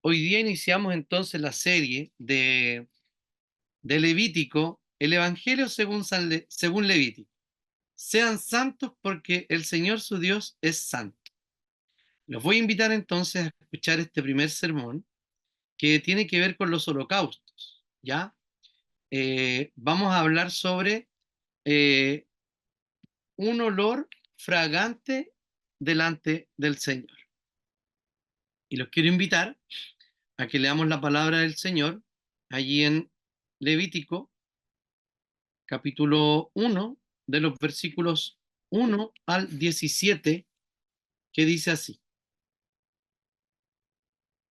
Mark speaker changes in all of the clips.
Speaker 1: Hoy día iniciamos entonces la serie de Levítico, el Evangelio según Levítico. Sean santos porque el Señor su Dios es santo. Los voy a invitar entonces a escuchar este primer sermón que tiene que ver con los holocaustos, ¿ya? Vamos a hablar sobre eh, un olor fragante delante del Señor. Y los quiero invitar a que leamos la palabra del Señor allí en Levítico capítulo 1, de los versículos 1 al 17, que dice así.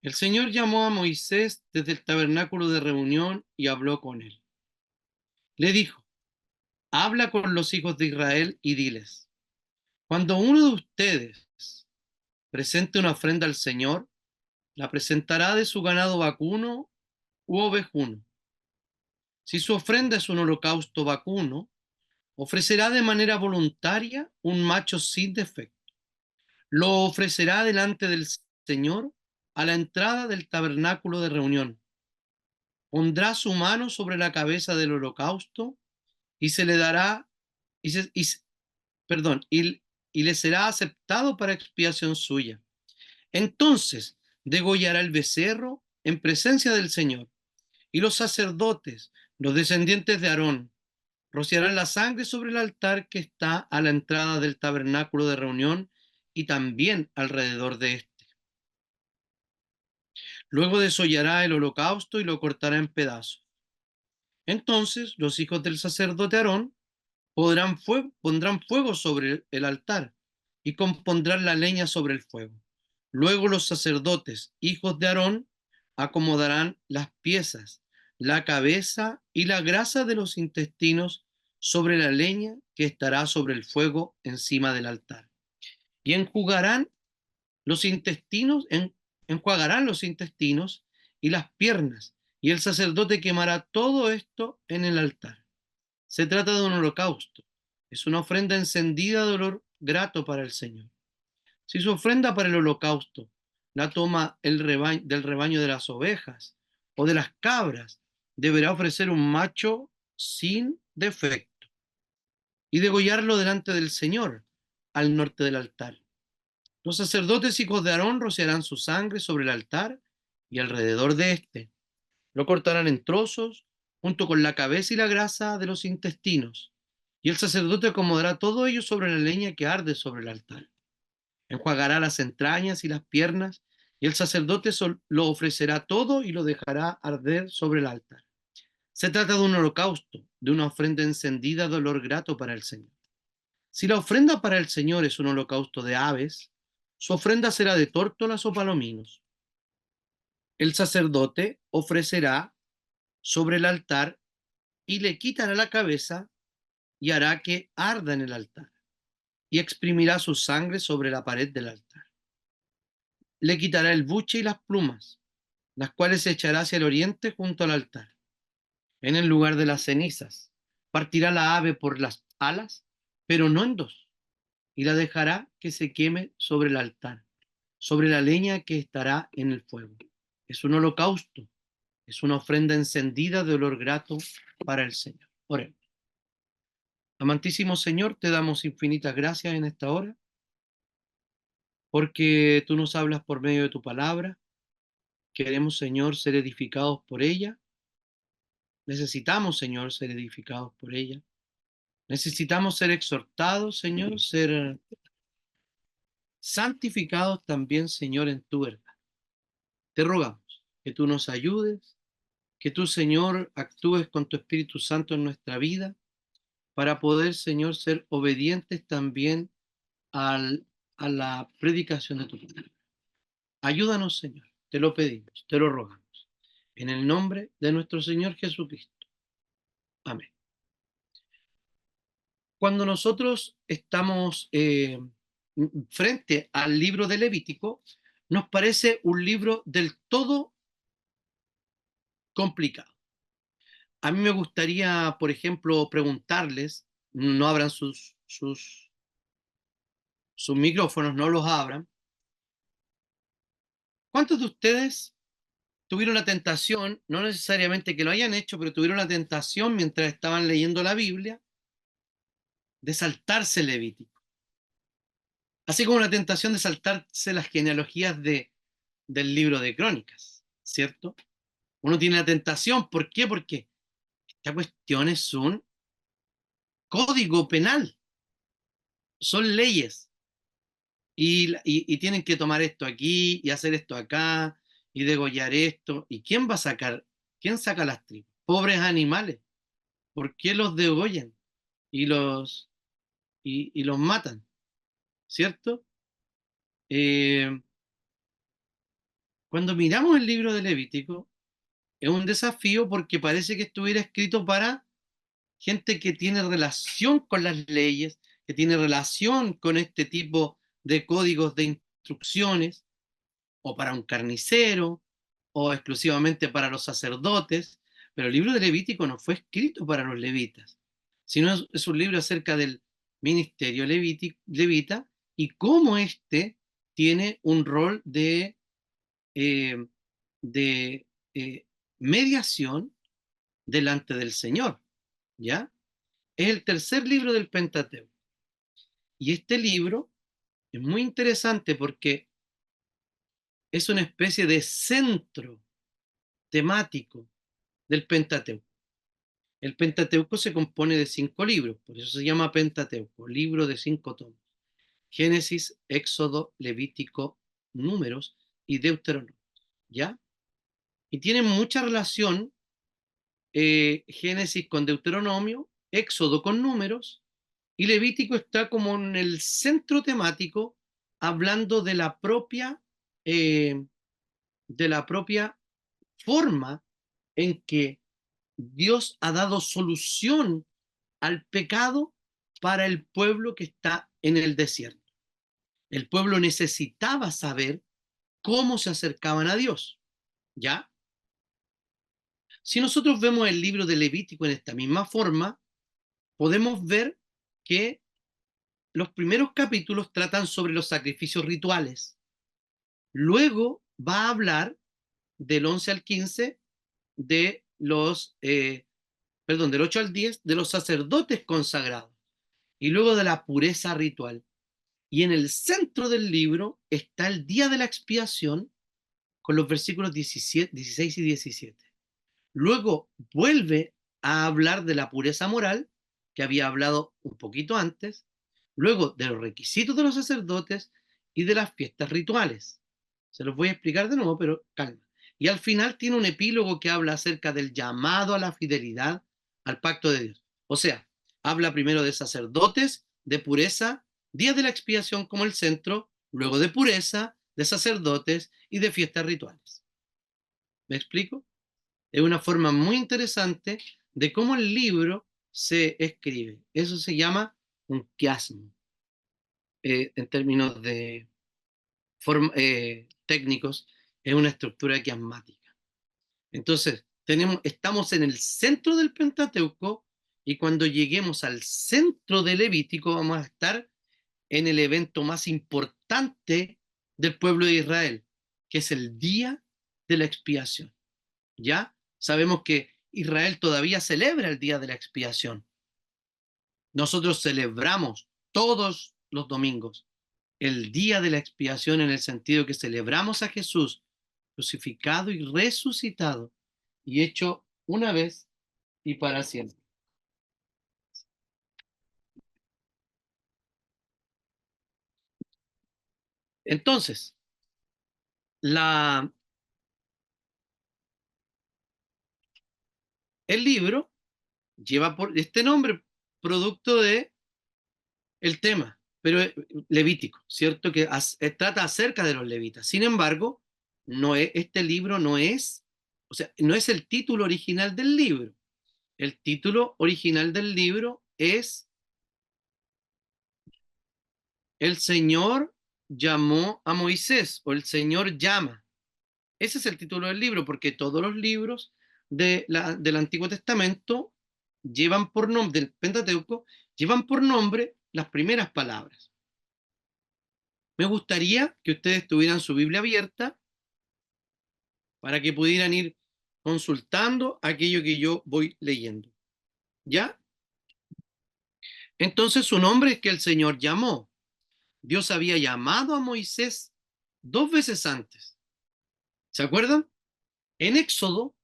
Speaker 1: El Señor llamó a Moisés desde el tabernáculo de reunión y habló con él. Le dijo, habla con los hijos de Israel y diles, cuando uno de ustedes presente una ofrenda al Señor, la presentará de su ganado vacuno u ovejuno. Si su ofrenda es un holocausto vacuno, ofrecerá de manera voluntaria un macho sin defecto. Lo ofrecerá delante del Señor a la entrada del tabernáculo de reunión. Pondrá su mano sobre la cabeza del holocausto y se le dará, y, se- y se- perdón, y le será aceptado para expiación suya. Entonces degollará el becerro en presencia del Señor, y los sacerdotes, los descendientes de Aarón, rociarán la sangre sobre el altar que está a la entrada del tabernáculo de reunión y también alrededor de éste. Luego desollará el holocausto y lo cortará en pedazos. Entonces los hijos del sacerdote Aarón pondrán fuego sobre el altar y compondrán la leña sobre el fuego. Luego los sacerdotes, hijos de Aarón, acomodarán las piezas, la cabeza y la grasa de los intestinos sobre la leña que estará sobre el fuego encima del altar. Y los intestinos, enjuagarán los intestinos y las piernas, y el sacerdote quemará todo esto en el altar. Se trata de un holocausto, es una ofrenda encendida de olor grato para el Señor. Si su ofrenda para el holocausto la toma del rebaño de las ovejas o de las cabras, deberá ofrecer un macho sin defecto y degollarlo delante del Señor al norte del altar. Los sacerdotes hijos de Aarón rociarán su sangre sobre el altar y alrededor de éste. Lo cortarán en trozos, junto con la cabeza y la grasa de los intestinos. Y el sacerdote acomodará todo ello sobre la leña que arde sobre el altar. Enjuagará las entrañas y las piernas, y el sacerdote lo ofrecerá todo y lo dejará arder sobre el altar. Se trata de un holocausto, de una ofrenda encendida de olor grato para el Señor. Si la ofrenda para el Señor es un holocausto de aves, su ofrenda será de tórtolas o palominos. El sacerdote ofrecerá sobre el altar y le quitará la cabeza y hará que arda en el altar y exprimirá su sangre sobre la pared del altar. Le quitará el buche y las plumas, las cuales se echará hacia el oriente junto al altar, en el lugar de las cenizas. Partirá la ave por las alas, pero no en dos, y la dejará que se queme sobre el altar, sobre la leña que estará en el fuego. Es un holocausto, es una ofrenda encendida de olor grato para el Señor. Oremos. Amantísimo Señor, te damos infinitas gracias en esta hora, porque tú nos hablas por medio de tu palabra. Queremos, Señor, ser edificados por ella. Necesitamos, Señor, ser edificados por ella. Necesitamos ser exhortados, Señor, ser santificados también, Señor, en tu verdad. Te rogamos que tú nos ayudes, que tú, Señor, actúes con tu Espíritu Santo en nuestra vida para poder, Señor, ser obedientes también al, a la predicación de tu palabra. Ayúdanos, Señor, te lo pedimos, te lo rogamos. En el nombre de nuestro Señor Jesucristo. Amén. Cuando nosotros estamos frente al libro de Levítico, nos parece un libro del todo complicado. A mí me gustaría, por ejemplo, preguntarles, no abran sus micrófonos, no los abran. ¿Cuántos de ustedes tuvieron la tentación, no necesariamente que lo hayan hecho, pero tuvieron la tentación mientras estaban leyendo la Biblia de saltarse el Levítico. Así como la tentación de saltarse las genealogías del libro de Crónicas, ¿cierto? Uno tiene la tentación, ¿por qué? Porque esta cuestión es un código penal, son leyes, y tienen que tomar esto aquí y hacer esto acá y degollar esto. ¿Y quién va a sacar? ¿Quién saca las tripas? Pobres animales. ¿Por qué los degollan y y los matan? ¿Cierto? Eh, Cuando miramos el libro de Levítico, es un desafío porque parece que estuviera escrito para gente que tiene relación con las leyes, que tiene relación con este tipo de códigos de instrucciones, o para un carnicero, o exclusivamente para los sacerdotes, pero el libro de Levítico no fue escrito para los levitas, sino es un libro acerca del ministerio levita y cómo éste tiene un rol eh, de mediación delante del Señor, ¿ya? Es el tercer libro del Pentateuco. Y este libro es muy interesante porque es una especie de centro temático del Pentateuco. El Pentateuco se compone de 5 libros, por eso se llama Pentateuco, libro de 5 tomos. Génesis, Éxodo, Levítico, Números y Deuteronomio, ¿ya? Y tienen mucha relación Génesis con Deuteronomio, Éxodo con Números, y Levítico está como en el centro temático, hablando eh, de la propia forma en que Dios ha dado solución al pecado para el pueblo que está en el desierto. El pueblo necesitaba saber cómo se acercaban a Dios, ¿ya? Si nosotros vemos el libro de Levítico en esta misma forma, podemos ver que los primeros capítulos tratan sobre los sacrificios rituales. Luego va a hablar del 11 al 15 de del 8 al 10 de los sacerdotes consagrados y luego de la pureza ritual. Y en el centro del libro está el día de la expiación con los versículos 17, 16 y 17. Luego vuelve a hablar de la pureza moral, que había hablado un poquito antes, luego de los requisitos de los sacerdotes y de las fiestas rituales. Se los voy a explicar de nuevo, pero calma. Y al final tiene un epílogo que habla acerca del llamado a la fidelidad al pacto de Dios. O sea, habla primero de sacerdotes, de pureza, días de la expiación como el centro, luego de pureza, de sacerdotes y de fiestas rituales. ¿Me explico? Es una forma muy interesante de cómo el libro se escribe. Eso se llama un quiasmo, en términos técnicos, es una estructura quiasmática. Entonces, estamos en el centro del Pentateuco y cuando lleguemos al centro del Levítico vamos a estar en el evento más importante del pueblo de Israel, que es el día de la expiación. ¿Ya? Sabemos que Israel todavía celebra el día de la expiación. Nosotros celebramos todos los domingos el día de la expiación en el sentido que celebramos a Jesús crucificado y resucitado y hecho una vez y para siempre. Entonces, la, el libro lleva por este nombre producto de el tema, pero levítico, ¿cierto? Que trata acerca de los levitas. Sin embargo, este libro no es, o sea, no es el título original del libro. El título original del libro es El Señor llamó a Moisés o El Señor llama. Ese es el título del libro porque todos los libros del Antiguo Testamento llevan por nombre, del Pentateuco, llevan por nombre las primeras palabras. Me gustaría que ustedes tuvieran su Biblia abierta para que pudieran ir consultando aquello que yo voy leyendo. ¿Ya? Entonces su nombre es que el Señor llamó. Dios había llamado a Moisés 2 veces antes. ¿Se acuerdan? En Éxodo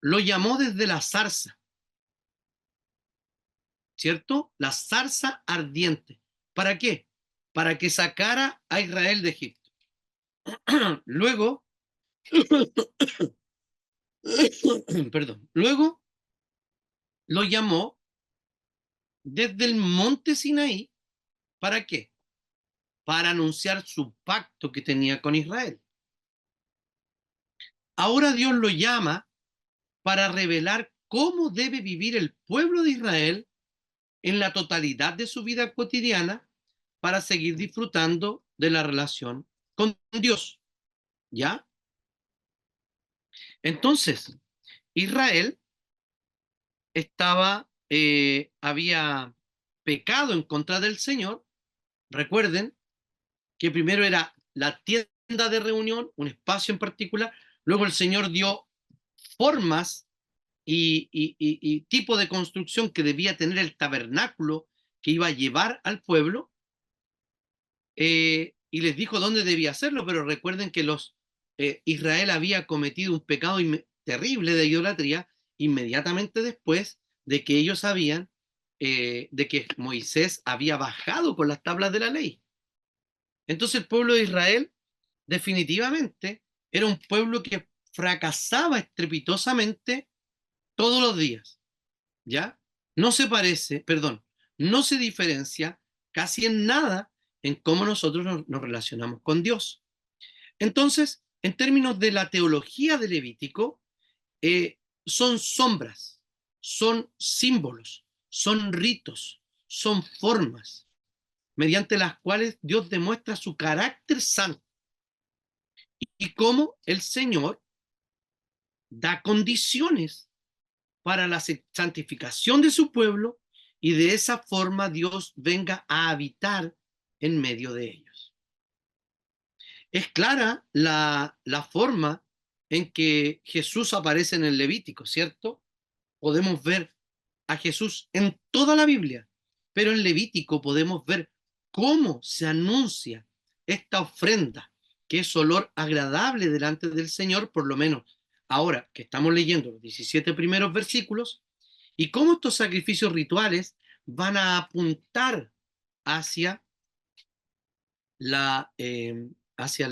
Speaker 1: lo llamó desde la zarza, ¿cierto? La zarza ardiente. ¿Para qué? Para que sacara a Israel de Egipto. Luego, perdón, luego lo llamó desde el monte Sinaí. ¿Para qué? Para anunciar su pacto que tenía con Israel. Ahora Dios lo llama para revelar cómo debe vivir el pueblo de Israel en la totalidad de su vida cotidiana para seguir disfrutando de la relación con Dios. ¿Ya? Entonces, Israel había pecado en contra del Señor. Recuerden que primero era la tienda de reunión, un espacio en particular, luego el Señor dio formas y tipo de construcción que debía tener el tabernáculo que iba a llevar al pueblo, y les dijo dónde debía hacerlo, pero recuerden que Israel había cometido un pecado terrible de idolatría inmediatamente después de que ellos sabían de que Moisés había bajado con las tablas de la ley. Entonces el pueblo de Israel definitivamente era un pueblo que fracasaba estrepitosamente todos los días, ¿ya? No se parece, perdón, no se diferencia casi en nada en cómo nosotros nos relacionamos con Dios. Entonces, en términos de la teología de Levítico, son sombras, son símbolos, son ritos, son formas mediante las cuales Dios demuestra su carácter santo y cómo el Señor da condiciones para la santificación de su pueblo y de esa forma Dios venga a habitar en medio de ellos. Es clara la forma en que Jesús aparece en el Levítico, ¿cierto? Podemos ver a Jesús en toda la Biblia, pero en Levítico podemos ver cómo se anuncia esta ofrenda, que es olor agradable delante del Señor, por lo menos ahora que estamos leyendo los 17 primeros versículos, y cómo estos sacrificios rituales van a apuntar hacia hacia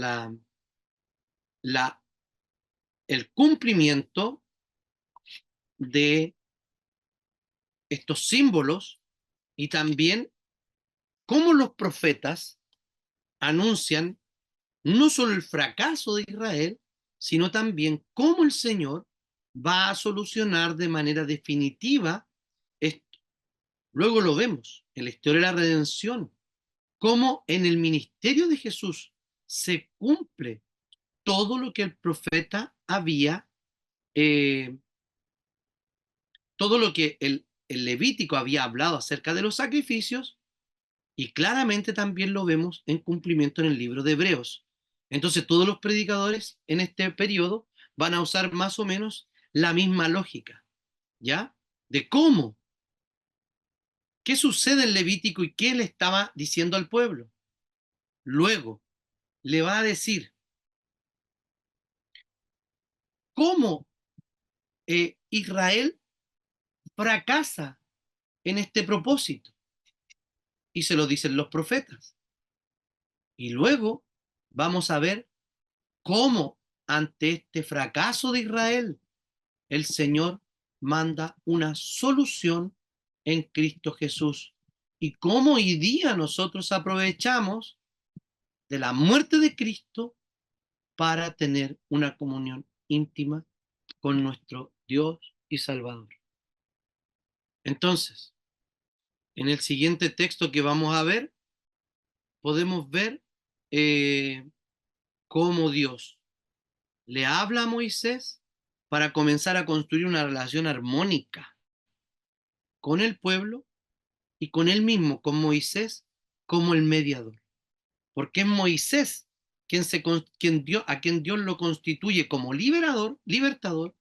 Speaker 1: la, el cumplimiento de estos símbolos y también cómo los profetas anuncian no solo el fracaso de Israel, sino también cómo el Señor va a solucionar de manera definitiva esto. Luego lo vemos en la historia de la redención, cómo en el ministerio de Jesús se cumple todo lo que el profeta había, eh, todo lo que el Levítico había hablado acerca de los sacrificios, y claramente también lo vemos en cumplimiento en el libro de Hebreos. Entonces todos los predicadores en este periodo van a usar más o menos la misma lógica, ¿ya? De cómo, qué sucede en Levítico y qué le estaba diciendo al pueblo. Luego le va a decir cómo Israel fracasa en este propósito, y se lo dicen los profetas. Y luego vamos a ver cómo ante este fracaso de Israel, el Señor manda una solución en Cristo Jesús. Y cómo hoy día nosotros aprovechamos de la muerte de Cristo para tener una comunión íntima con nuestro Dios y Salvador. Entonces, en el siguiente texto que vamos a ver, podemos ver eh, cómo Dios le habla a Moisés para comenzar a construir una relación armónica con el pueblo y con él mismo, con Moisés como el mediador. Porque es Moisés a quien Dios lo constituye como libertador,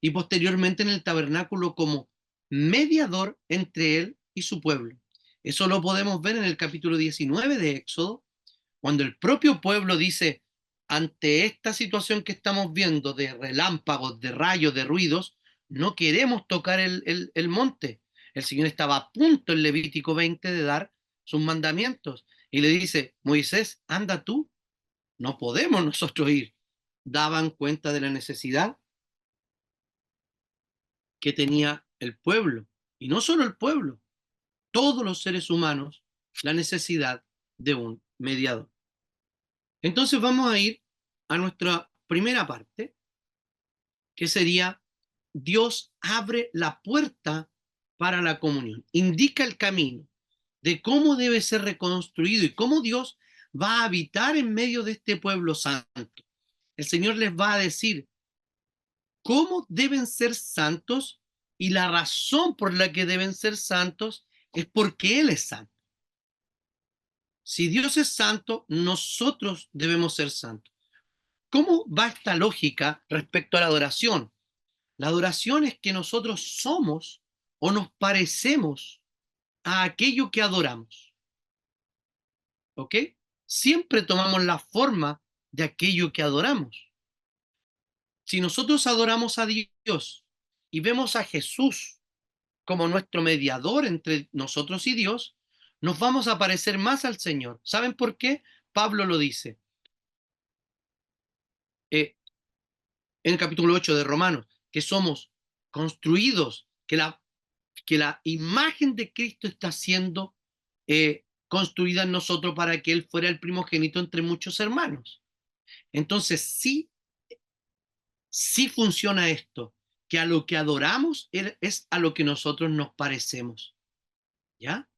Speaker 1: y posteriormente en el tabernáculo como mediador entre él y su pueblo. Eso lo podemos ver en el capítulo 19 de Éxodo, cuando el propio pueblo dice, ante esta situación que estamos viendo de relámpagos, de rayos, de ruidos, no queremos tocar el monte. El Señor estaba a punto en Levítico 20 de dar sus mandamientos y le dice, Moisés, anda tú, no podemos nosotros ir. Daban cuenta de la necesidad que tenía el pueblo, y no solo el pueblo, todos los seres humanos, la necesidad de un mediador. Entonces vamos a ir a nuestra primera parte, que sería Dios abre la puerta para la comunión, indica el camino de cómo debe ser reconstruido y cómo Dios va a habitar en medio de este pueblo santo. El Señor les va a decir cómo deben ser santos y la razón por la que deben ser santos es porque Él es santo. Si Dios es santo, nosotros debemos ser santos. ¿Cómo va esta lógica respecto a la adoración? La adoración es que nosotros somos o nos parecemos a aquello que adoramos. ¿Ok? Siempre tomamos la forma de aquello que adoramos. Si nosotros adoramos a Dios y vemos a Jesús como nuestro mediador entre nosotros y Dios, nos vamos a parecer más al Señor. ¿Saben por qué? Pablo lo dice en el capítulo 8 de Romanos, que somos construidos, que la imagen de Cristo está siendo construida en nosotros para que Él fuera el primogénito entre muchos hermanos. Entonces, sí funciona esto, que a lo que adoramos es a lo que nosotros nos parecemos. ¿Ya?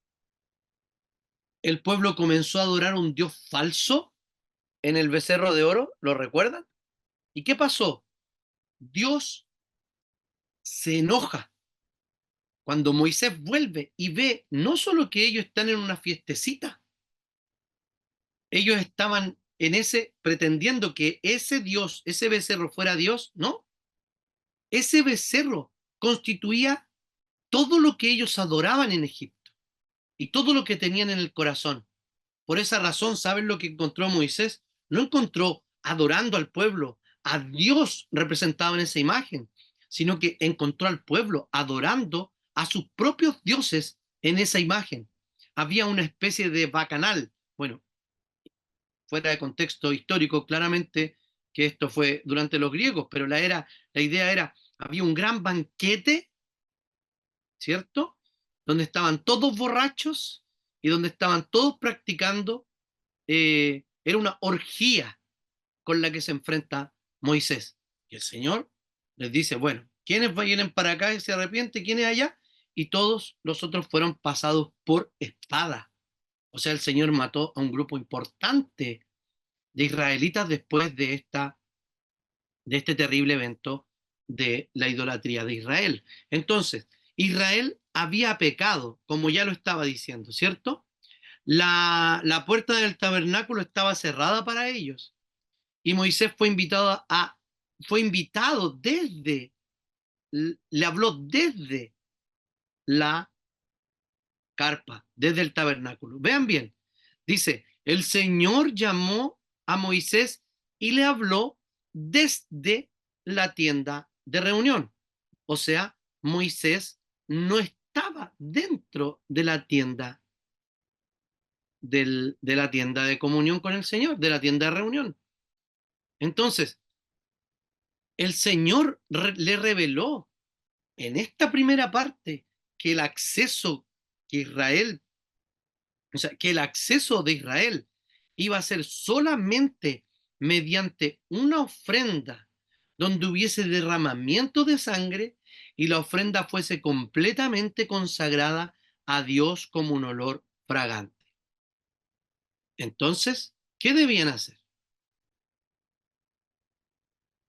Speaker 1: El pueblo comenzó a adorar un Dios falso en el becerro de oro, ¿lo recuerdan? ¿Y qué pasó? Dios se enoja cuando Moisés vuelve y ve no solo que ellos están en una fiestecita, ellos estaban en ese, pretendiendo que ese Dios, ese becerro fuera Dios, ¿no? Ese becerro constituía todo lo que ellos adoraban en Egipto y todo lo que tenían en el corazón. Por esa razón, ¿saben lo que encontró Moisés? No encontró adorando al pueblo, a Dios representado en esa imagen, sino que encontró al pueblo adorando a sus propios dioses en esa imagen. Había una especie de bacanal. Bueno, fuera de contexto histórico, claramente que esto fue durante los griegos, pero la idea era, había un gran banquete, ¿cierto? Donde estaban todos borrachos y donde estaban todos practicando, era una orgía con la que se enfrenta Moisés. Y el Señor les dice, bueno, ¿quiénes vienen para acá y se arrepienten? ¿Quiénes allá? Y todos los otros fueron pasados por espada. O sea, el Señor mató a un grupo importante de israelitas después de este terrible evento de la idolatría de Israel. Entonces, Israel había pecado, como ya lo estaba diciendo, ¿cierto? La puerta del tabernáculo estaba cerrada para ellos y Moisés fue invitado desde, le habló desde la carpa, desde el tabernáculo. Vean bien, dice, el Señor llamó a Moisés y le habló desde la tienda de reunión. O sea, Moisés no estaba dentro de la tienda de la tienda de comunión con el Señor, de la tienda de reunión. Entonces, el Señor le reveló en esta primera parte que el acceso que Israel, o sea, que el acceso de Israel iba a ser solamente mediante una ofrenda donde hubiese derramamiento de sangre y la ofrenda fuese completamente consagrada a Dios como un olor fragante. Entonces, ¿qué debían hacer?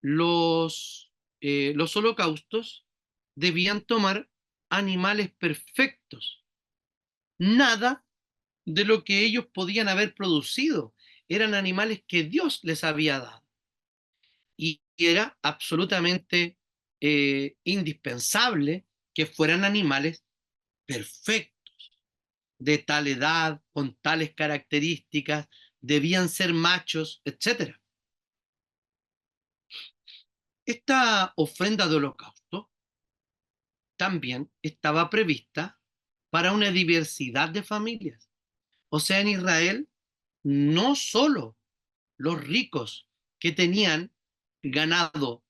Speaker 1: Los holocaustos debían tomar animales perfectos, nada de lo que ellos podían haber producido. eran animales que Dios les había dado. Y era absolutamente indispensable que fueran animales perfectos, de tal edad, con tales características, debían ser machos, etcétera. Esta ofrenda de holocausto también estaba prevista para una diversidad de familias. O sea, en Israel, no solo los ricos que tenían ganado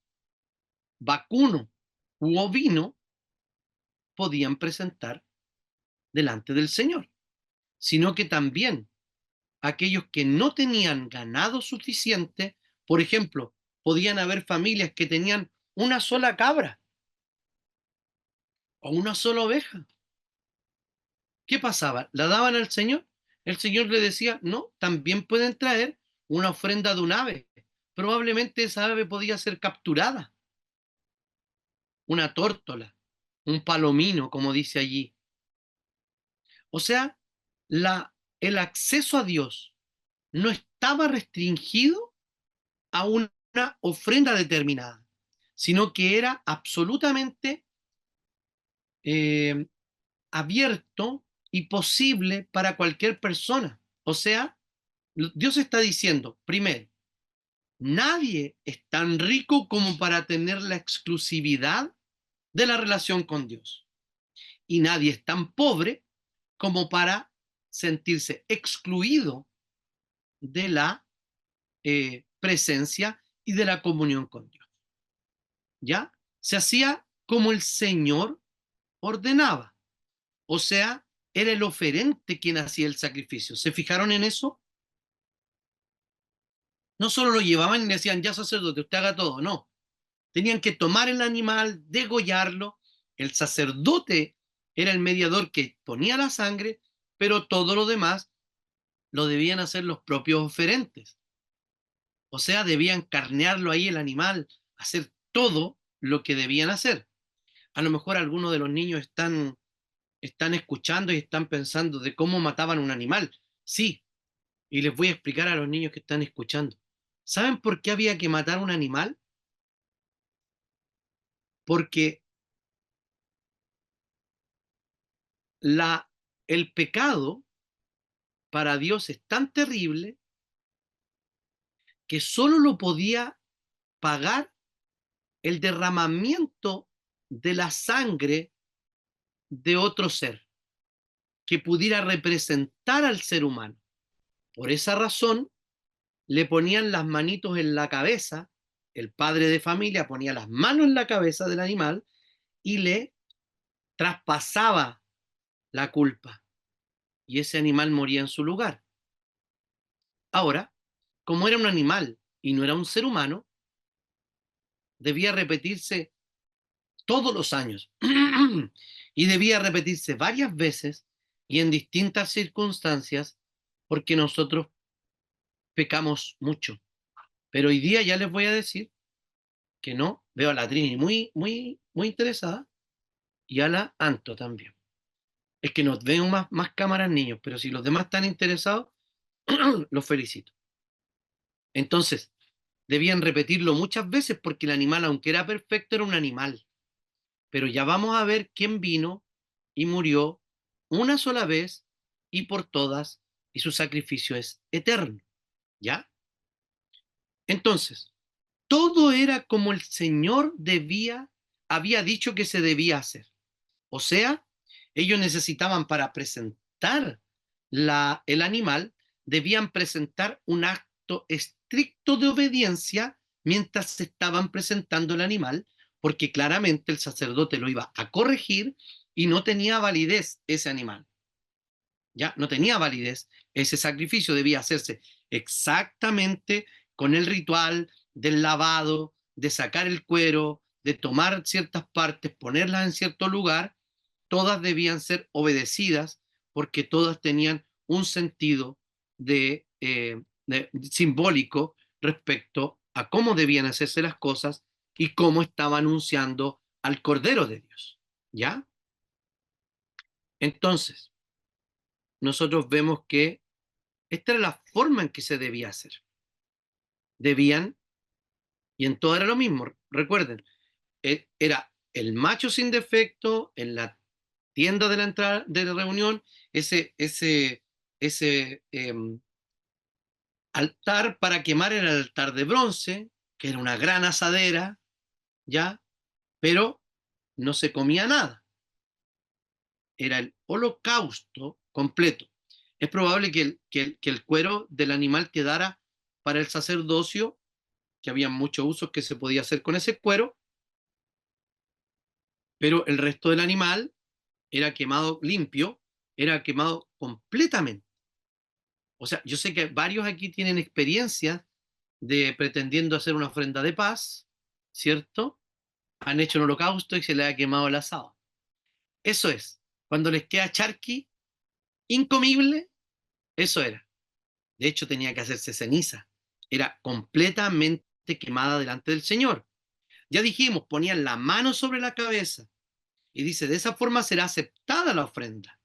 Speaker 1: vacuno u ovino podían presentar delante del Señor, sino que también aquellos que no tenían ganado suficiente, por ejemplo, podían haber familias que tenían una sola cabra o una sola oveja. ¿Qué pasaba? ¿La daban al Señor? El Señor le decía, no, también pueden traer una ofrenda de un ave. Probablemente esa ave podía ser capturada, una tórtola, un palomino, como dice allí. O sea, el acceso a Dios no estaba restringido a una ofrenda determinada, sino que era absolutamente eh, abierto y posible para cualquier persona. O sea, Dios está diciendo, primero, nadie es tan rico como para tener la exclusividad de la relación con Dios. Y nadie es tan pobre como para sentirse excluido de la presencia y de la comunión con Dios. ¿Ya? Se hacía como el Señor ordenaba. O sea, era el oferente quien hacía el sacrificio. ¿Se fijaron en eso? No solo lo llevaban y le decían, ya sacerdote, usted haga todo, no. Tenían que tomar el animal, degollarlo. El sacerdote era el mediador que ponía la sangre, pero todo lo demás lo debían hacer los propios oferentes. O sea, debían carnearlo ahí el animal, hacer todo lo que debían hacer. A lo mejor algunos de los niños están escuchando y están pensando de cómo mataban un animal. Sí, y les voy a explicar a los niños que están escuchando. ¿Saben por qué había que matar un animal? Porque la, el pecado para Dios es tan terrible que solo lo podía pagar el derramamiento de la sangre de otro ser que pudiera representar al ser humano. Por esa razón, le ponían las manitos en la cabeza, el padre de familia ponía las manos en la cabeza del animal y le traspasaba la culpa, y ese animal moría en su lugar. Ahora, como era un animal y no era un ser humano, debía repetirse todos los años y debía repetirse varias veces y en distintas circunstancias porque nosotros pecamos mucho. Pero hoy día ya les voy a decir que no, veo a la Trini muy interesada y a la Anto también. Es que nos ven más cámaras niños, pero si los demás están interesados, los felicito. Entonces, debían repetirlo muchas veces porque el animal, aunque era perfecto, era un animal. Pero ya vamos a ver quién vino y murió una sola vez y por todas, y su sacrificio es eterno. ¿Ya? Entonces, todo era como el Señor había dicho que se debía hacer. O sea, ellos necesitaban para presentar el animal, debían presentar un acto estricto de obediencia mientras se estaban presentando el animal, porque claramente el sacerdote lo iba a corregir y no tenía validez ese animal. Ya no tenía validez, ese sacrificio debía hacerse exactamente con el ritual del lavado, de sacar el cuero, de tomar ciertas partes, ponerlas en cierto lugar, todas debían ser obedecidas porque todas tenían un sentido simbólico respecto a cómo debían hacerse las cosas y cómo estaba anunciando al Cordero de Dios. ¿Ya? Entonces, nosotros vemos que esta era la forma en que se debía hacer. Debían, y en todo era lo mismo, recuerden, era el macho sin defecto en la tienda de la entrada de la reunión, ese altar para quemar era el altar de bronce, que era una gran asadera, ¿ya? Pero no se comía nada. Era el holocausto completo. Es probable que el cuero del animal quedara para el sacerdocio, que había muchos usos que se podía hacer con ese cuero, pero el resto del animal era quemado limpio, era quemado completamente. O sea, yo sé que varios aquí tienen experiencia de pretendiendo hacer una ofrenda de paz, ¿cierto? Han hecho un holocausto y se les ha quemado el asado. Eso es. Cuando les queda charqui, incomible, eso era. De hecho, tenía que hacerse ceniza. Era completamente quemada delante del Señor. Ya dijimos, ponían la mano sobre la cabeza y dice, de esa forma será aceptada la ofrenda.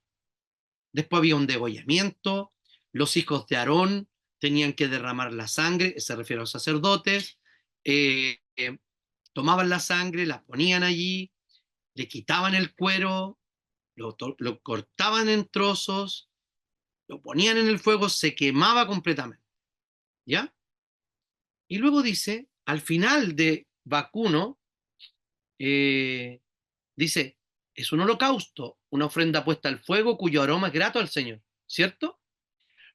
Speaker 1: Después había un degollamiento, los hijos de Aarón tenían que derramar la sangre, se refiere a los sacerdotes, eh, eh, tomaban la sangre, la ponían allí, le quitaban el cuero, lo cortaban en trozos, lo ponían en el fuego, se quemaba completamente, ¿ya? Y luego dice, al final de vacuno, eh, dice, es un holocausto, una ofrenda puesta al fuego cuyo aroma es grato al Señor, ¿cierto?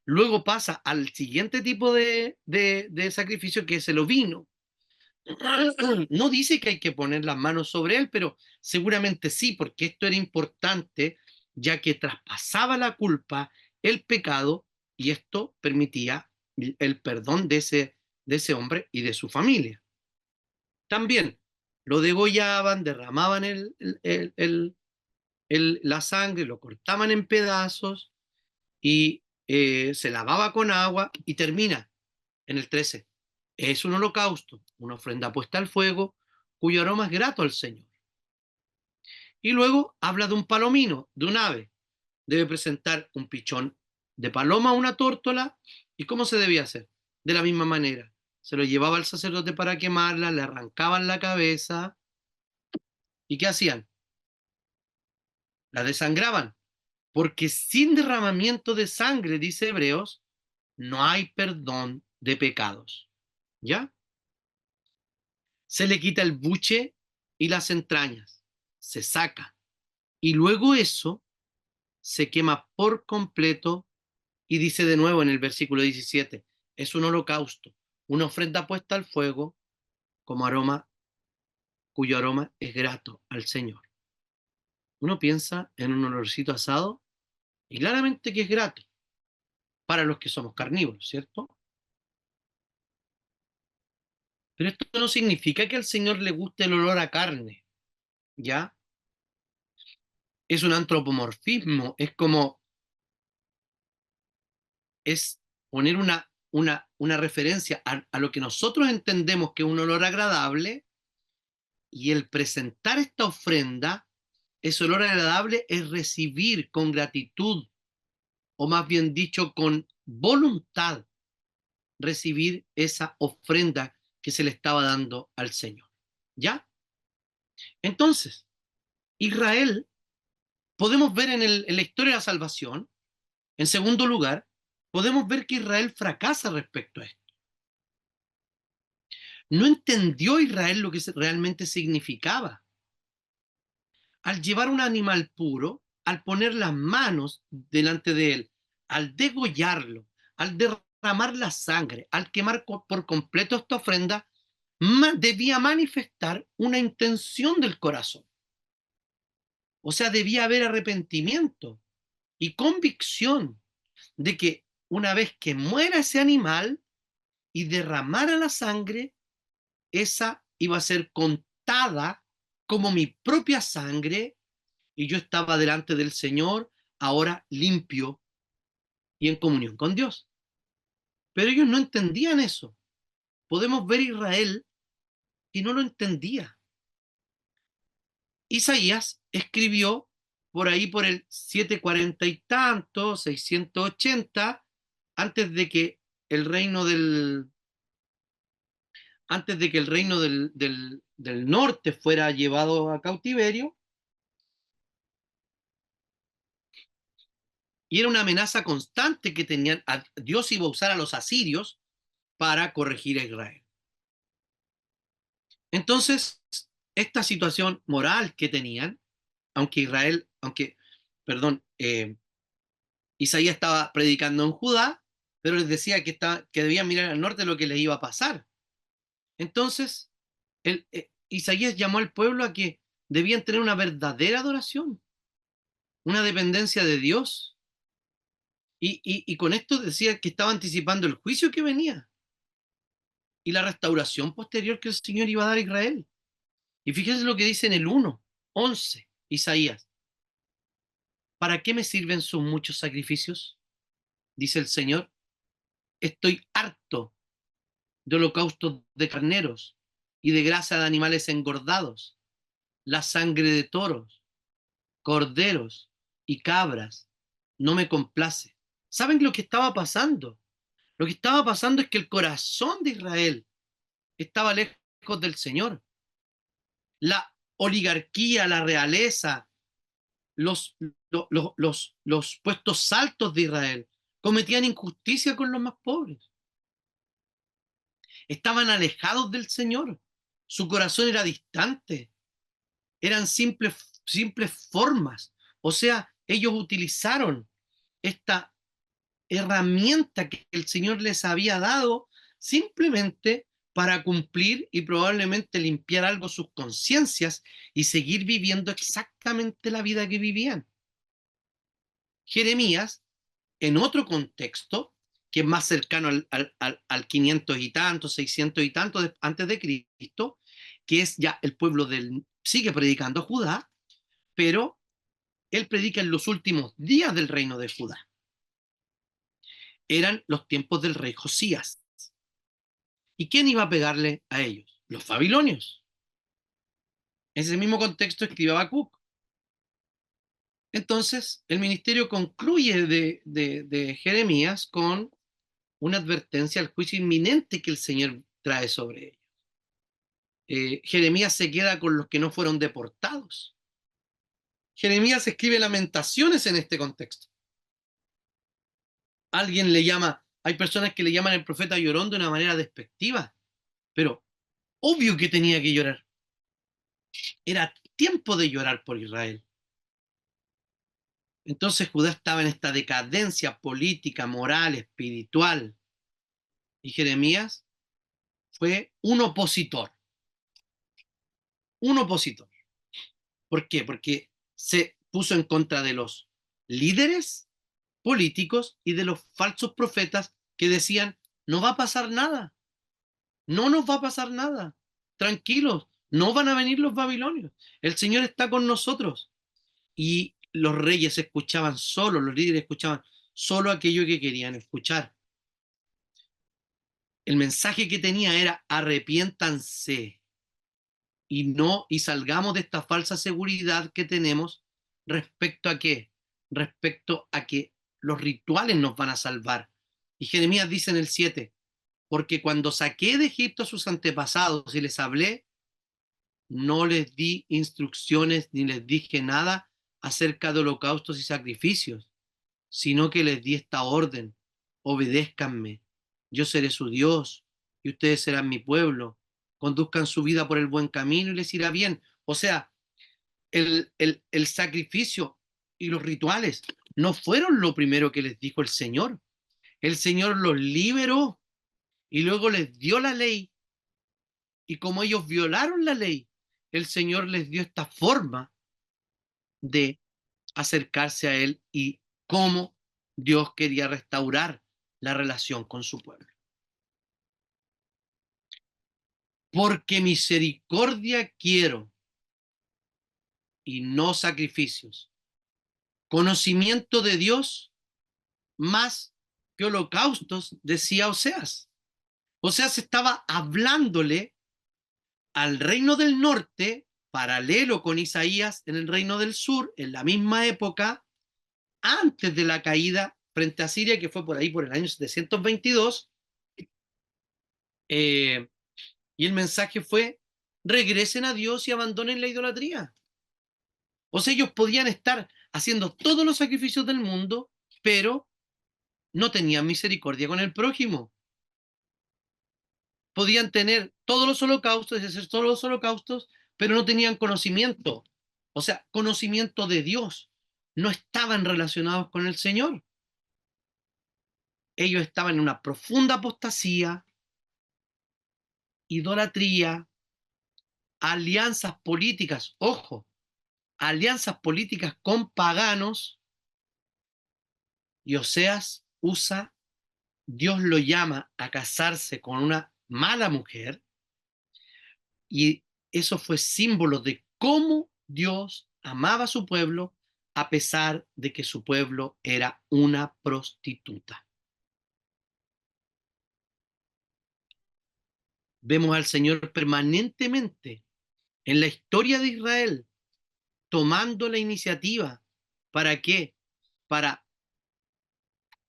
Speaker 1: Luego pasa al siguiente tipo de sacrificio, que es el ovino. No dice que hay que poner las manos sobre él, pero seguramente sí, porque esto era importante, ya que traspasaba la culpa, el pecado, y esto permitía el perdón de ese hombre y de su familia. También lo degollaban, derramaban la sangre, lo cortaban en pedazos y se lavaba con agua y termina en el 13. Es un holocausto, una ofrenda puesta al fuego, cuyo aroma es grato al Señor. Y luego habla de un palomino, de un ave. Debe presentar un pichón de paloma, una tórtola. ¿Y cómo se debía hacer? De la misma manera. Se lo llevaba al sacerdote para quemarla, le arrancaban la cabeza. ¿Y qué hacían? La desangraban. Porque sin derramamiento de sangre, dice Hebreos, no hay perdón de pecados. ¿Ya? Se le quita el buche y las entrañas, se saca. Y luego eso se quema por completo y dice de nuevo en el versículo 17, es un holocausto, una ofrenda puesta al fuego como aroma, cuyo aroma es grato al Señor. Uno piensa en un olorcito asado y claramente que es grato para los que somos carnívoros, ¿cierto? Pero esto no significa que al Señor le guste el olor a carne, ¿ya? Es un antropomorfismo, es como, es poner una referencia a lo que nosotros entendemos que es un olor agradable y el presentar esta ofrenda, ese olor agradable es recibir con gratitud, o más bien dicho, con voluntad, recibir esa ofrenda que se le estaba dando al Señor. ¿Ya? Entonces, Israel, podemos ver en la historia de la salvación, en segundo lugar, podemos ver que Israel fracasa respecto a esto. No entendió Israel lo que realmente significaba. Al llevar un animal puro, al poner las manos delante de él, al degollarlo, al derramar la sangre, al quemar por completo esta ofrenda, debía manifestar una intención del corazón. O sea, debía haber arrepentimiento y convicción de que una vez que muera ese animal y derramara la sangre, esa iba a ser contada como mi propia sangre y yo estaba delante del Señor, ahora limpio y en comunión con Dios. Pero ellos no entendían eso. Podemos ver Israel que no lo entendía. Isaías escribió por ahí por el 740 y tanto, 680, antes de que el reino del, antes de que el reino del norte fuera llevado a cautiverio, y era una amenaza constante que tenían. Dios iba a usar a los asirios para corregir a Israel. Entonces, esta situación moral que tenían, perdón, Isaías estaba predicando en Judá, pero les decía que debían mirar al norte lo que les iba a pasar. Entonces, Isaías llamó al pueblo a que debían tener una verdadera adoración, una dependencia de Dios. Y con esto decía que estaba anticipando el juicio que venía y la restauración posterior que el Señor iba a dar a Israel. Y fíjense lo que dice en el 1:11, Isaías. ¿Para qué me sirven sus muchos sacrificios? Dice el Señor. Estoy harto de holocaustos de carneros y de grasa de animales engordados, la sangre de toros, corderos y cabras no me complace. ¿Saben lo que estaba pasando? Lo que estaba pasando es que el corazón de Israel estaba lejos del Señor. La oligarquía, la realeza, los, los puestos altos de Israel cometían injusticia con los más pobres. Estaban alejados del Señor. Su corazón era distante. Eran simples formas. O sea, ellos utilizaron esta herramienta que el Señor les había dado simplemente para cumplir y probablemente limpiar algo sus conciencias y seguir viviendo exactamente la vida que vivían. Jeremías, en otro contexto, que es más cercano al 500 y tanto, 600 y tanto antes de Cristo, que es ya el pueblo sigue predicando Judá, pero él predica en los últimos días del reino de Judá. Eran los tiempos del rey Josías. ¿Y quién iba a pegarle a ellos? Los babilonios. En ese mismo contexto escribe Habacuc. Entonces, el ministerio concluye de Jeremías con una advertencia al juicio inminente que el Señor trae sobre ellos. Jeremías se queda con los que no fueron deportados. Jeremías escribe lamentaciones en este contexto. Alguien le llama, hay personas que le llaman el profeta llorón de una manera despectiva, pero obvio que tenía que llorar. Era tiempo de llorar por Israel. Entonces Judá estaba en esta decadencia política, moral, espiritual. Y Jeremías fue un opositor. Un opositor. ¿Por qué? Porque se puso en contra de los líderes políticos y de los falsos profetas que decían, no va a pasar nada, no nos va a pasar nada, tranquilos, no van a venir los babilonios, el Señor está con nosotros. Y los reyes escuchaban solo, los líderes escuchaban solo aquello que querían escuchar. El mensaje que tenía era arrepiéntanse y salgamos de esta falsa seguridad que tenemos respecto a qué, respecto a que los rituales nos van a salvar. Y Jeremías dice en el 7, porque cuando saqué de Egipto a sus antepasados y les hablé, no les di instrucciones ni les dije nada acerca de holocaustos y sacrificios, sino que les di esta orden: obedézcanme, yo seré su Dios y ustedes serán mi pueblo, conduzcan su vida por el buen camino y les irá bien. O sea, el sacrificio y los rituales no fueron lo primero que les dijo el Señor. El Señor los liberó y luego les dio la ley, y como ellos violaron la ley, el Señor les dio esta forma de acercarse a Él y cómo Dios quería restaurar la relación con su pueblo. Porque misericordia quiero y no sacrificios. Conocimiento de Dios más que holocaustos, decía Oseas. Oseas estaba hablándole al reino del norte, paralelo con Isaías en el reino del sur, en la misma época, antes de la caída frente a Siria, que fue por ahí por el año 722, y el mensaje fue, regresen a Dios y abandonen la idolatría. O sea, ellos podían estar haciendo todos los sacrificios del mundo, pero no tenían misericordia con el prójimo. Podían tener todos los holocaustos y hacer todos los holocaustos, pero no tenían conocimiento. O sea, conocimiento de Dios. No estaban relacionados con el Señor. Ellos estaban en una profunda apostasía, idolatría, alianzas políticas, ojo, alianzas políticas con paganos, y Oseas usa, Dios lo llama a casarse con una mala mujer, y eso fue símbolo de cómo Dios amaba a su pueblo a pesar de que su pueblo era una prostituta. Vemos al Señor permanentemente en la historia de Israel tomando la iniciativa. ¿Para qué? Para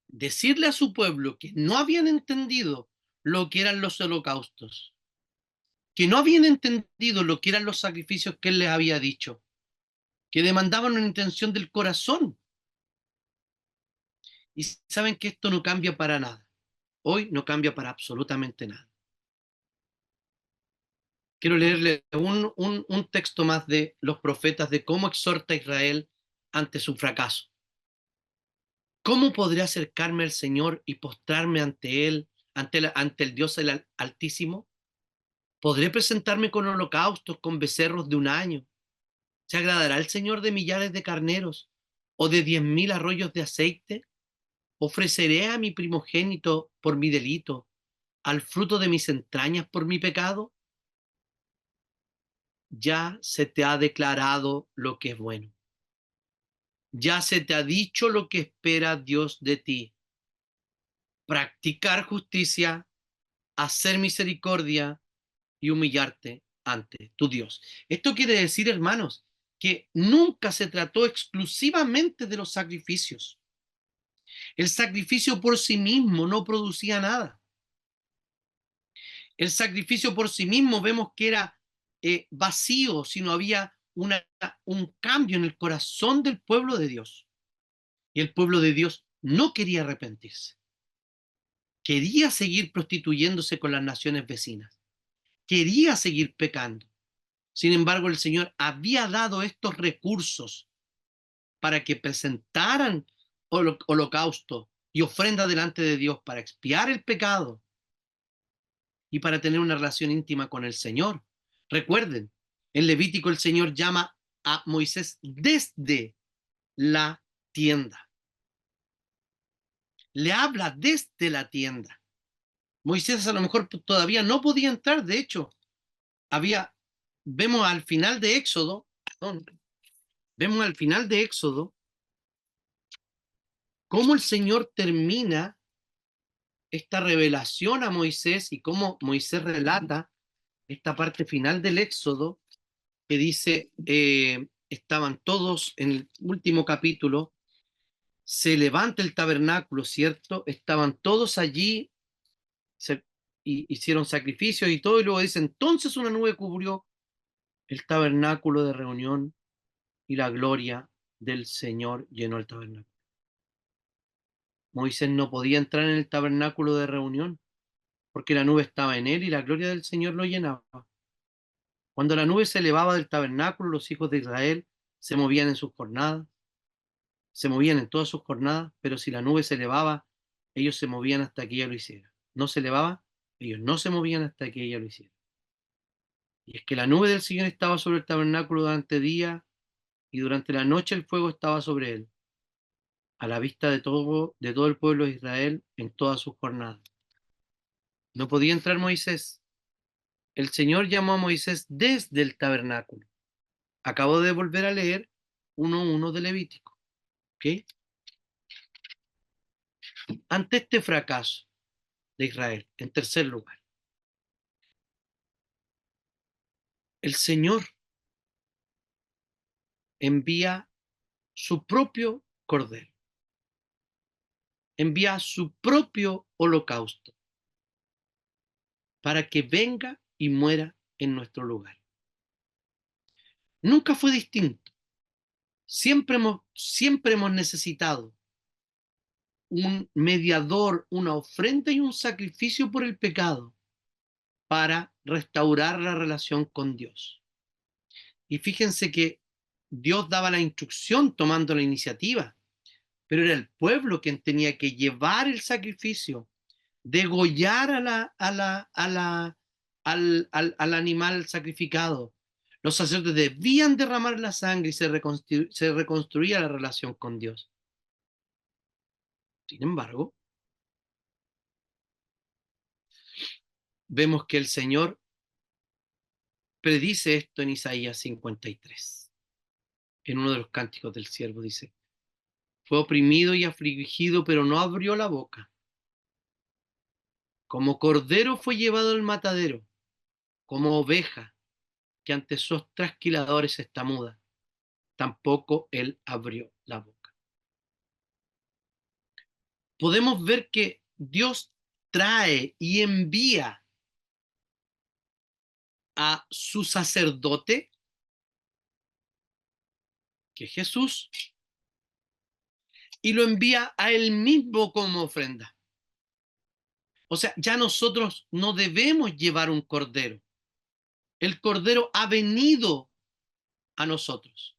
Speaker 1: decirle a su pueblo que no habían entendido lo que eran los holocaustos, que no habían entendido lo que eran los sacrificios que él les había dicho, que demandaban una intención del corazón. Y saben que esto no cambia para nada. Hoy no cambia para absolutamente nada. Quiero leerle un texto más de los profetas de cómo exhorta a Israel ante su fracaso. ¿Cómo podré acercarme al Señor y postrarme ante Él, ante el Dios el Altísimo? ¿Podré presentarme con holocaustos, con becerros de un año? ¿Se agradará el Señor de millares de carneros o de 10.000 arroyos de aceite? ¿Ofreceré a mi primogénito por mi delito, al fruto de mis entrañas por mi pecado? Ya se te ha declarado lo que es bueno. Ya se te ha dicho lo que espera Dios de ti. Practicar justicia, hacer misericordia y humillarte ante tu Dios. Esto quiere decir, hermanos, que nunca se trató exclusivamente de los sacrificios. El sacrificio por sí mismo no producía nada. El sacrificio por sí mismo vemos que era vacío si no había un cambio en el corazón del pueblo de Dios. Y el pueblo de Dios no quería arrepentirse. Quería seguir prostituyéndose con las naciones vecinas. Quería seguir pecando. Sin embargo, el Señor había dado estos recursos para que presentaran holocausto y ofrenda delante de Dios para expiar el pecado y para tener una relación íntima con el Señor. Recuerden, en Levítico el Señor llama a Moisés desde la tienda. Le habla desde la tienda. Moisés a lo mejor todavía no podía entrar, de hecho, había, vemos al final de Éxodo, perdón, vemos al final de Éxodo cómo el Señor termina esta revelación a Moisés y cómo Moisés relata esta parte final del Éxodo que dice, estaban todos en el último capítulo, se levanta el tabernáculo, ¿cierto? Estaban todos allí, se, hicieron sacrificios y todo, y luego dice, entonces una nube cubrió el tabernáculo de reunión y la gloria del Señor llenó el tabernáculo. Moisés no podía entrar en el tabernáculo de reunión porque la nube estaba en él y la gloria del Señor lo llenaba. Cuando la nube se elevaba del tabernáculo, los hijos de Israel se movían en sus jornadas, se movían en todas sus jornadas, pero si la nube se elevaba, ellos se movían hasta que ella lo hiciera. No se elevaba, ellos no se movían hasta que ella lo hiciera. Y es que la nube del Señor estaba sobre el tabernáculo durante día y durante la noche el fuego estaba sobre él, a la vista de todo el pueblo de Israel en todas sus jornadas. No podía entrar Moisés. El Señor llamó a Moisés desde el tabernáculo. Acabo de volver a leer 1:1 de Levítico. ¿Ok? Ante este fracaso de Israel, en tercer lugar, el Señor envía su propio cordero. envía su propio holocausto para que venga y muera en nuestro lugar. Nunca fue distinto. Siempre hemos necesitado un mediador, una ofrenda y un sacrificio por el pecado para restaurar la relación con Dios. Y fíjense que Dios daba la instrucción tomando la iniciativa, pero era el pueblo quien tenía que llevar el sacrificio, degollar al animal sacrificado. Los sacerdotes debían derramar la sangre y se reconstruía la relación con Dios. Sin embargo, vemos que el Señor predice esto en Isaías 53. En uno de los cánticos del siervo dice: fue oprimido y afligido, pero no abrió la boca. Como cordero fue llevado al matadero, como oveja que ante sus trasquiladores está muda. Tampoco él abrió la boca. Podemos ver que Dios trae y envía a su sacerdote, que es Jesús, y lo envía a él mismo como ofrenda. O sea, ya nosotros no debemos llevar un cordero. El cordero ha venido a nosotros.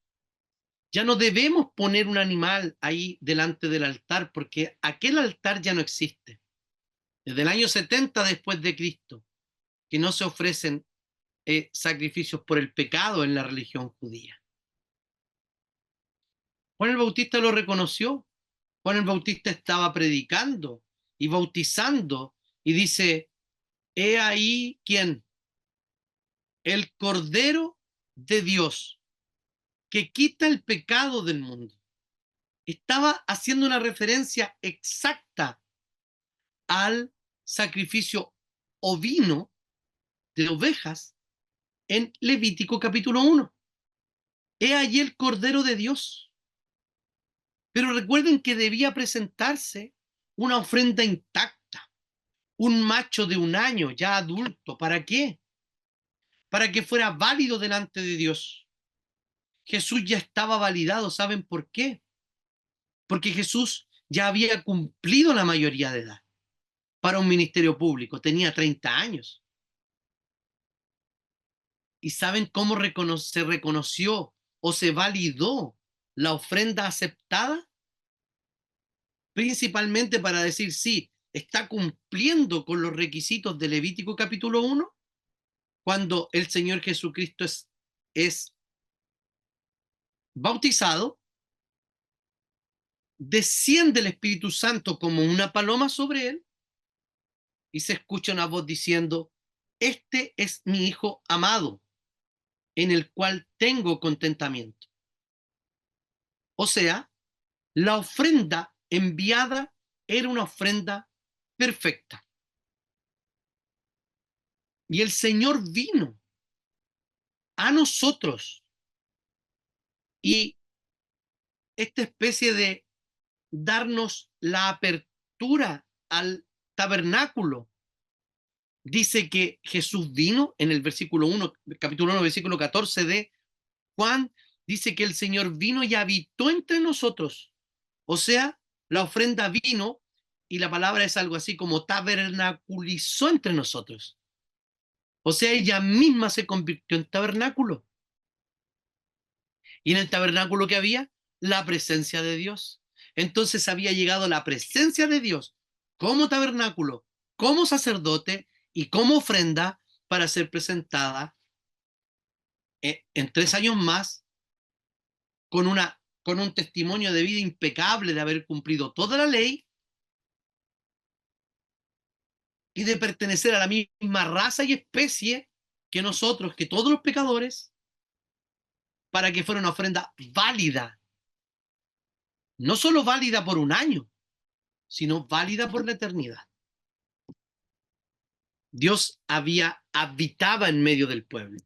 Speaker 1: Ya no debemos poner un animal ahí delante del altar porque aquel altar ya no existe. Desde el año 70 después de Cristo, que no se ofrecen sacrificios por el pecado en la religión judía. Juan el Bautista lo reconoció. Juan el Bautista estaba predicando y bautizando y dice: he ahí quién, el Cordero de Dios que quita el pecado del mundo. Estaba haciendo una referencia exacta al sacrificio ovino de ovejas en Levítico capítulo 1. He allí el Cordero de Dios. Pero recuerden que debía presentarse una ofrenda intacta, un macho de 1 año ya adulto. ¿Para qué? Para que fuera válido delante de Dios. Jesús ya estaba validado. ¿Saben por qué? Porque Jesús ya había cumplido la mayoría de edad para un ministerio público. Tenía 30 años. ¿Y saben cómo se reconoció o se validó la ofrenda aceptada? Principalmente para decir: sí, está cumpliendo con los requisitos de Levítico capítulo 1, cuando el Señor Jesucristo es bautizado, desciende el Espíritu Santo como una paloma sobre él y se escucha una voz diciendo: este es mi Hijo amado, en el cual tengo contentamiento. O sea, la ofrenda enviada era una ofrenda perfecta. Y el Señor vino a nosotros, y esta especie de darnos la apertura al tabernáculo. Dice que Jesús vino en el versículo 1, capítulo 1, versículo 14 de Juan, dice que el Señor vino y habitó entre nosotros. O sea, la ofrenda vino, y la palabra es algo así como tabernaculizó entre nosotros. O sea, ella misma se convirtió en tabernáculo. Y en el tabernáculo que había, la presencia de Dios. Entonces había llegado la presencia de Dios como tabernáculo, como sacerdote y como ofrenda para ser presentada en 3 años más con un testimonio de vida impecable de haber cumplido toda la ley y de pertenecer a la misma raza y especie que nosotros, que todos los pecadores, para que fuera una ofrenda válida. No solo válida por 1 año, sino válida por la eternidad. Dios habitaba en medio del pueblo.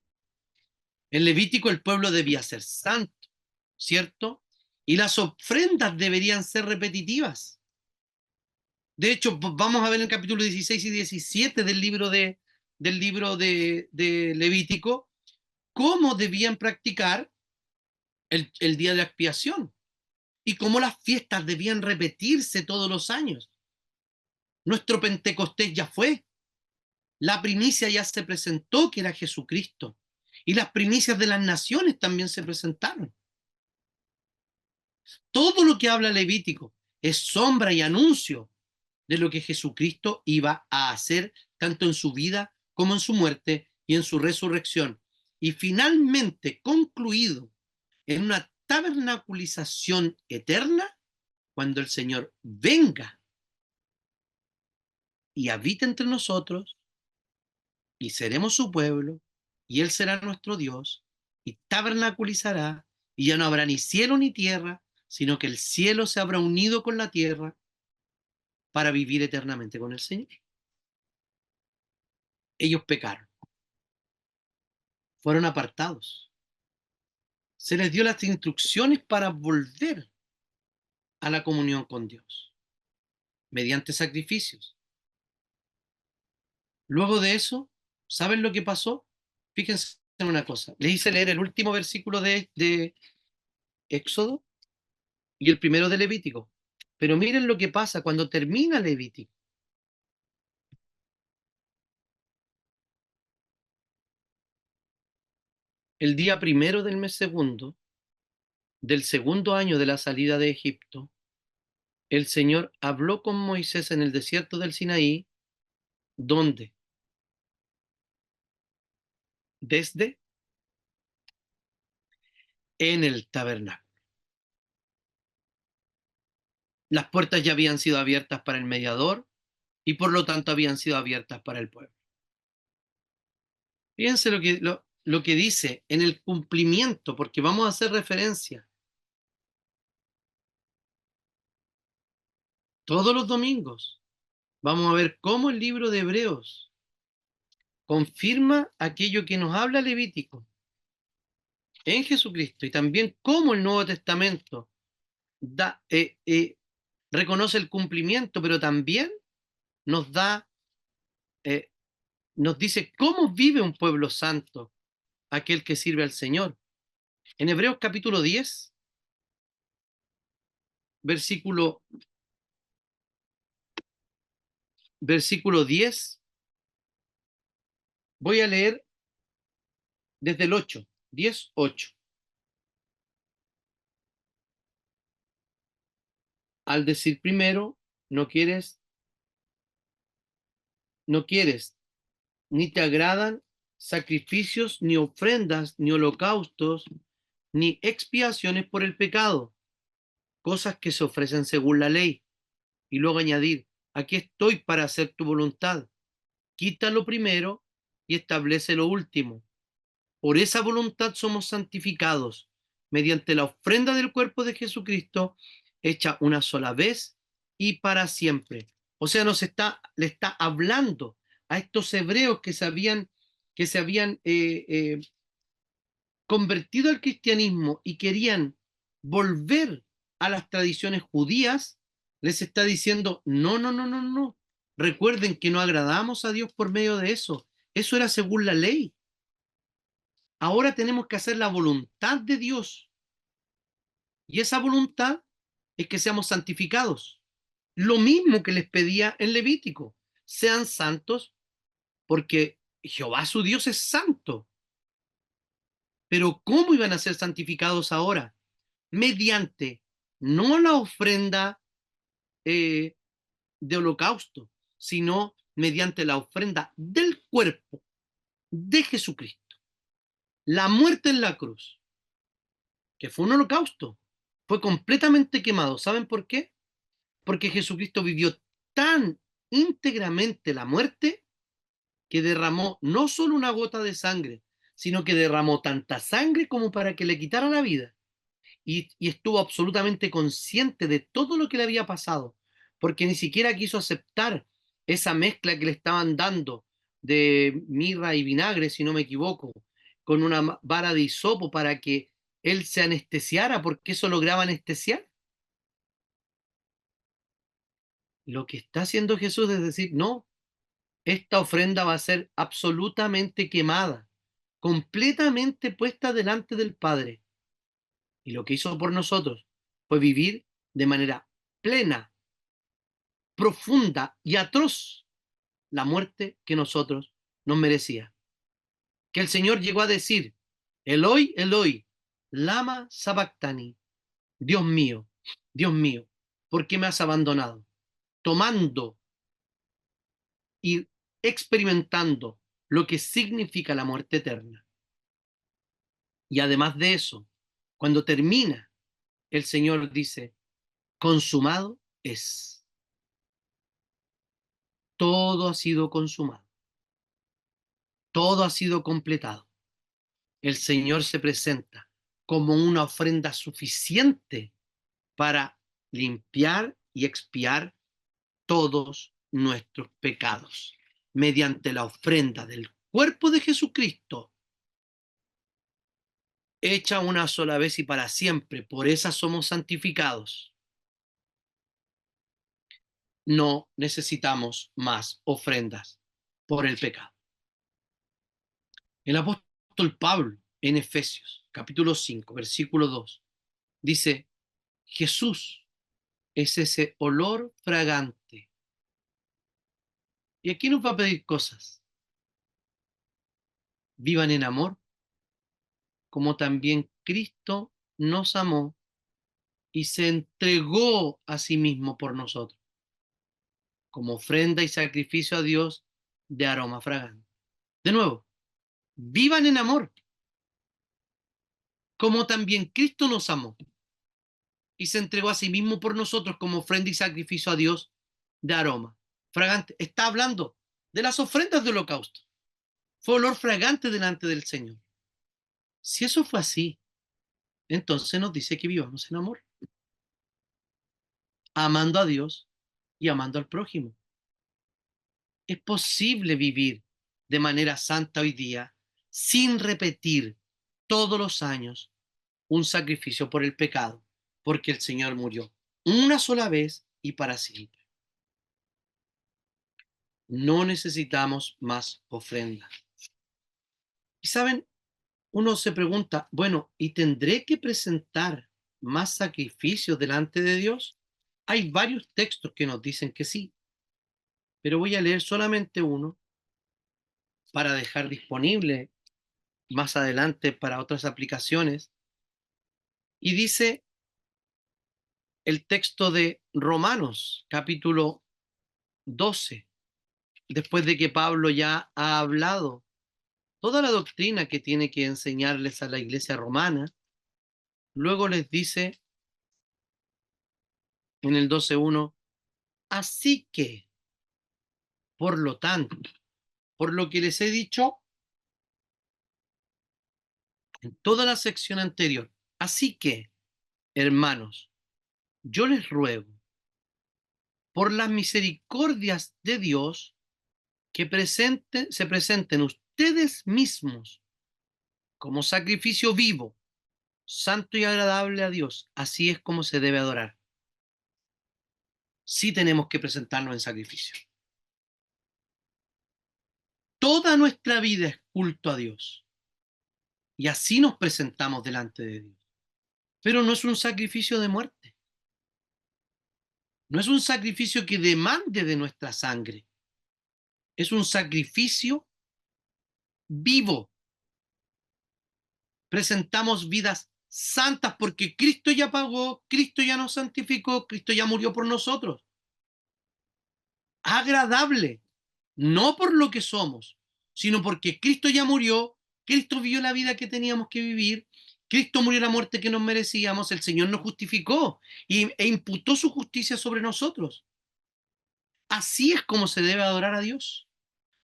Speaker 1: En Levítico el pueblo debía ser santo, ¿cierto? Y las ofrendas deberían ser repetitivas. De hecho, vamos a ver en el capítulo 16 y 17 del libro de Levítico cómo debían practicar el día de la expiación y cómo las fiestas debían repetirse todos los años. Nuestro Pentecostés ya fue, la primicia ya se presentó, que era Jesucristo, y las primicias de las naciones también se presentaron. Todo lo que habla Levítico es sombra y anuncio de lo que Jesucristo iba a hacer, tanto en su vida como en su muerte y en su resurrección. Y finalmente concluido en una tabernaculización eterna, cuando el Señor venga y habite entre nosotros, y seremos su pueblo, y Él será nuestro Dios, y tabernaculizará, y ya no habrá ni cielo ni tierra, sino que el cielo se habrá unido con la tierra para vivir eternamente con el Señor. Ellos pecaron, fueron apartados. Se les dio las instrucciones para volver a la comunión con Dios, mediante sacrificios. Luego de eso, ¿saben lo que pasó? Fíjense en una cosa. Les hice leer el último versículo de Éxodo y el primero de Levítico. Pero miren lo que pasa cuando termina Levítico. El día primero del mes segundo, del segundo año de la salida de Egipto, el Señor habló con Moisés en el desierto del Sinaí, donde desde en el tabernáculo. Las puertas ya habían sido abiertas para el mediador y por lo tanto habían sido abiertas para el pueblo. Fíjense lo que dice en el cumplimiento, porque vamos a hacer referencia todos los domingos. Vamos a ver cómo el libro de Hebreos confirma aquello que nos habla Levítico en Jesucristo y también cómo el Nuevo Testamento da, reconoce el cumplimiento, pero también nos da, eh, nos dice cómo vive un pueblo santo, aquel que sirve al Señor. En Hebreos capítulo 10, versículo, versículo 10, voy a leer desde el 8, 10, 8. Al decir primero, no quieres, no quieres, ni te agradan sacrificios, ni ofrendas, ni holocaustos, ni expiaciones por el pecado, cosas que se ofrecen según la ley. Y luego añadir, aquí estoy para hacer tu voluntad. Quita lo primero y establece lo último. Por esa voluntad somos santificados mediante la ofrenda del cuerpo de Jesucristo, hecha una sola vez y para siempre. O sea, le está hablando a estos hebreos que se habían convertido al cristianismo y querían volver a las tradiciones judías, les está diciendo, no, no, no, no, no. Recuerden que no agradamos a Dios por medio de eso. Eso era según la ley. Ahora tenemos que hacer la voluntad de Dios. Y esa voluntad es que seamos santificados. Lo mismo que les pedía en Levítico. Sean santos porque Jehová su Dios es santo. Pero ¿cómo iban a ser santificados ahora? Mediante no la ofrenda eh, de holocausto, sino mediante la ofrenda del cuerpo de Jesucristo. La muerte en la cruz, que fue un holocausto, fue completamente quemado. ¿Saben por qué? Porque Jesucristo vivió tan íntegramente la muerte que derramó no solo una gota de sangre, sino que derramó tanta sangre como para que le quitara la vida. Y estuvo absolutamente consciente de todo lo que le había pasado, porque ni siquiera quiso aceptar esa mezcla que le estaban dando de mirra y vinagre, si no me equivoco, con una vara de hisopo para que él se anestesiara, porque eso lograba anestesiar. Lo que está haciendo Jesús es decir, no, esta ofrenda va a ser absolutamente quemada, completamente puesta delante del Padre. Y lo que hizo por nosotros fue vivir de manera plena, profunda y atroz la muerte que nosotros nos merecía. Que el Señor llegó a decir, Eloi, Eloi, lama sabactani, Dios mío, ¿por qué me has abandonado? Tomando y experimentando lo que significa la muerte eterna. Y además de eso, cuando termina, el Señor dice, consumado es. Todo ha sido consumado. Todo ha sido completado. El Señor se presenta como una ofrenda suficiente para limpiar y expiar todos nuestros pecados mediante la ofrenda del cuerpo de Jesucristo, hecha una sola vez y para siempre. Por esa somos santificados. No necesitamos más ofrendas por el pecado. El apóstol Pablo en Efesios capítulo 5, versículo 2, dice, Jesús es ese olor fragante. Y aquí nos va a pedir cosas. Vivan en amor, como también Cristo nos amó y se entregó a sí mismo por nosotros, como ofrenda y sacrificio a Dios de aroma fragante. De nuevo, vivan en amor, como también Cristo nos amó y se entregó a sí mismo por nosotros como ofrenda y sacrificio a Dios de aroma fragante. Está hablando de las ofrendas de holocausto. Fue olor fragante delante del Señor. Si eso fue así, entonces nos dice que vivamos en amor, amando a Dios y amando al prójimo. Es posible vivir de manera santa hoy día sin repetir todos los años un sacrificio por el pecado, porque el Señor murió una sola vez y para siempre. No necesitamos más ofrendas. Y saben, uno se pregunta, bueno, ¿y tendré que presentar más sacrificios delante de Dios? Hay varios textos que nos dicen que sí, pero voy a leer solamente uno para dejar disponible más adelante para otras aplicaciones. Y dice el texto de Romanos, capítulo 12, después de que Pablo ya ha hablado toda la doctrina que tiene que enseñarles a la iglesia romana, luego les dice en el 12:1, así que, por lo tanto, por lo que les he dicho en toda la sección anterior, así que, hermanos, yo les ruego, por las misericordias de Dios, que se presenten ustedes mismos como sacrificio vivo, santo y agradable a Dios. Así es como se debe adorar. Sí tenemos que presentarnos en sacrificio. Toda nuestra vida es culto a Dios. Y así nos presentamos delante de Dios. Pero no es un sacrificio de muerte. No es un sacrificio que demande de nuestra sangre. Es un sacrificio vivo. Presentamos vidas santas porque Cristo ya pagó, Cristo ya nos santificó, Cristo ya murió por nosotros. Agradable, no por lo que somos, sino porque Cristo ya murió, Cristo vivió la vida que teníamos que vivir, Cristo murió la muerte que nos merecíamos, el Señor nos justificó e imputó su justicia sobre nosotros. Así es como se debe adorar a Dios.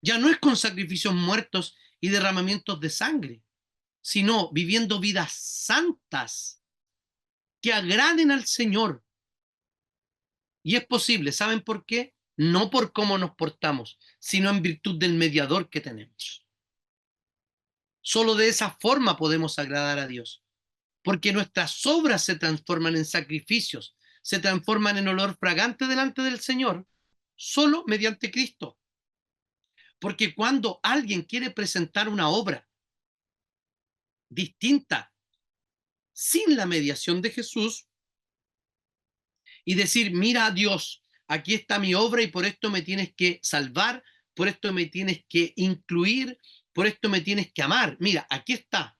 Speaker 1: Ya no es con sacrificios muertos y derramamientos de sangre, sino viviendo vidas santas que agraden al Señor. Y es posible, ¿saben por qué? No por cómo nos portamos, sino en virtud del mediador que tenemos. Solo de esa forma podemos agradar a Dios, porque nuestras obras se transforman en sacrificios, se transforman en olor fragante delante del Señor, solo mediante Cristo. Porque cuando alguien quiere presentar una obra distinta sin la mediación de Jesús y decir, mira a Dios, aquí está mi obra y por esto me tienes que salvar, por esto me tienes que incluir, por esto me tienes que amar. Mira, aquí está.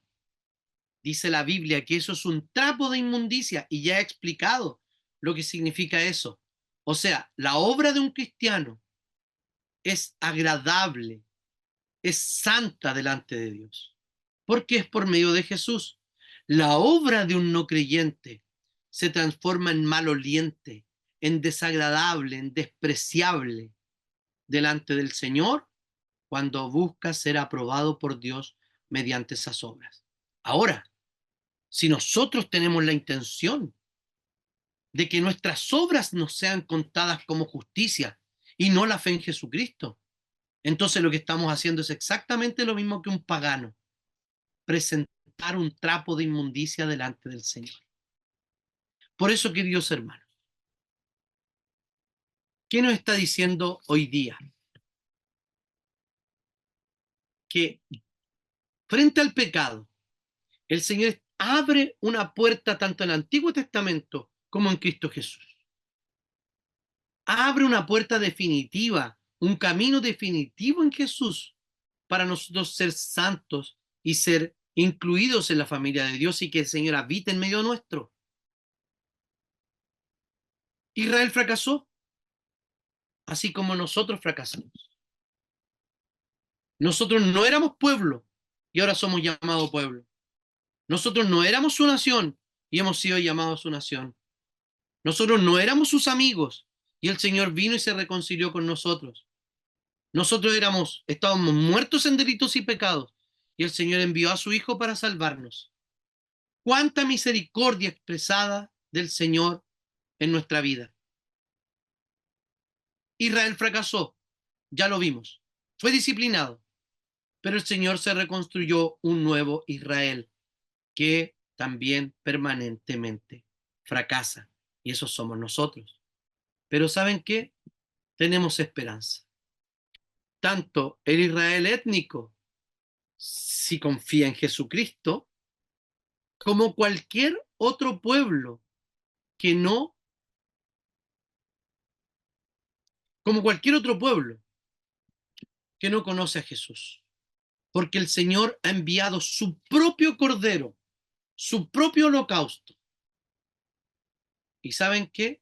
Speaker 1: Dice la Biblia que eso es un trapo de inmundicia y ya he explicado lo que significa eso. O sea, la obra de un cristiano es agradable, es santa delante de Dios, porque es por medio de Jesús. La obra de un no creyente se transforma en maloliente, en desagradable, en despreciable delante del Señor cuando busca ser aprobado por Dios mediante esas obras. Ahora, si nosotros tenemos la intención de que nuestras obras nos sean contadas como justicia y no la fe en Jesucristo, entonces lo que estamos haciendo es exactamente lo mismo que un pagano, presentar un trapo de inmundicia delante del Señor. Por eso, queridos hermanos, ¿qué nos está diciendo hoy día? Que frente al pecado, el Señor abre una puerta tanto en el Antiguo Testamento como en Cristo Jesús. Abre una puerta definitiva, un camino definitivo en Jesús para nosotros ser santos y ser incluidos en la familia de Dios y que el Señor habite en medio nuestro. Israel fracasó, así como nosotros fracasamos. Nosotros no éramos pueblo y ahora somos llamados pueblo. Nosotros no éramos su nación y hemos sido llamados su nación. Nosotros no éramos sus amigos y el Señor vino y se reconcilió con nosotros. Nosotros estábamos muertos en delitos y pecados y el Señor envió a su Hijo para salvarnos. Cuánta misericordia expresada del Señor en nuestra vida. Israel fracasó, ya lo vimos, fue disciplinado, pero el Señor se reconstruyó un nuevo Israel que también permanentemente fracasa. Y eso somos nosotros. Pero ¿saben qué? Tenemos esperanza. Tanto el Israel étnico, si confía en Jesucristo, como cualquier otro pueblo que no, como cualquier otro pueblo que no conoce a Jesús. Porque el Señor ha enviado su propio cordero, su propio holocausto. ¿Y saben qué?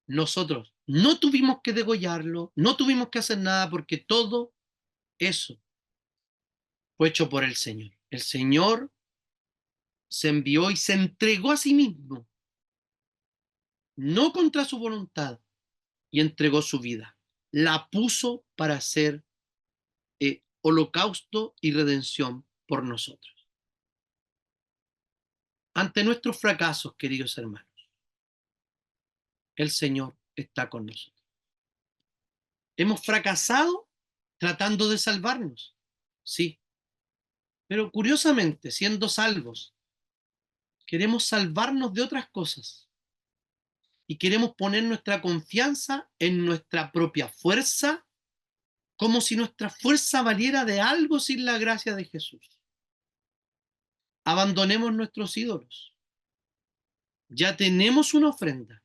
Speaker 1: Nosotros no tuvimos que degollarlo, no tuvimos que hacer nada porque todo eso fue hecho por el Señor. El Señor se envió y se entregó a sí mismo, no contra su voluntad, y entregó su vida. La puso para hacer holocausto y redención por nosotros. Ante nuestros fracasos, queridos hermanos, el Señor está con nosotros. Hemos fracasado tratando de salvarnos, sí, pero curiosamente, siendo salvos, queremos salvarnos de otras cosas y queremos poner nuestra confianza en nuestra propia fuerza, como si nuestra fuerza valiera de algo sin la gracia de Jesús. Abandonemos nuestros ídolos. Ya tenemos una ofrenda,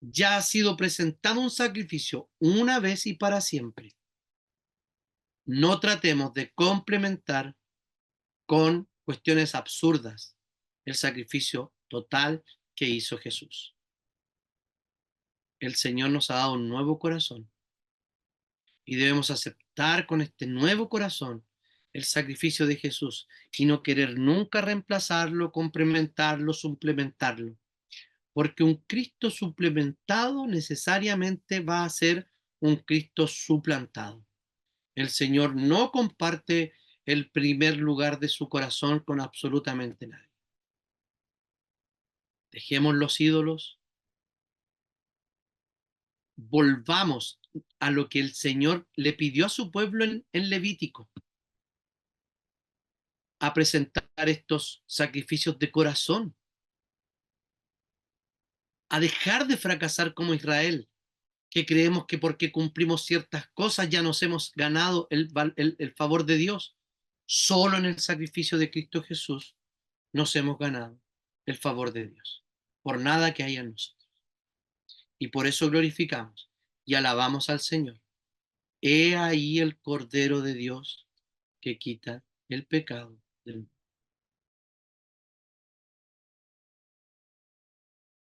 Speaker 1: ya ha sido presentado un sacrificio una vez y para siempre. No tratemos de complementar con cuestiones absurdas el sacrificio total que hizo Jesús. El Señor nos ha dado un nuevo corazón y debemos aceptar con este nuevo corazón el sacrificio de Jesús y no querer nunca reemplazarlo, complementarlo, suplementarlo, porque un Cristo suplementado necesariamente va a ser un Cristo suplantado. El Señor no comparte el primer lugar de su corazón con absolutamente nadie. Dejemos los ídolos, volvamos a lo que el Señor le pidió a su pueblo en Levítico, a presentar estos sacrificios de corazón, a dejar de fracasar como Israel, que creemos que porque cumplimos ciertas cosas ya nos hemos ganado el favor de Dios. Solo en el sacrificio de Cristo Jesús nos hemos ganado el favor de Dios, por nada que haya en nosotros. Y por eso glorificamos y alabamos al Señor. He ahí el Cordero de Dios que quita el pecado del mundo.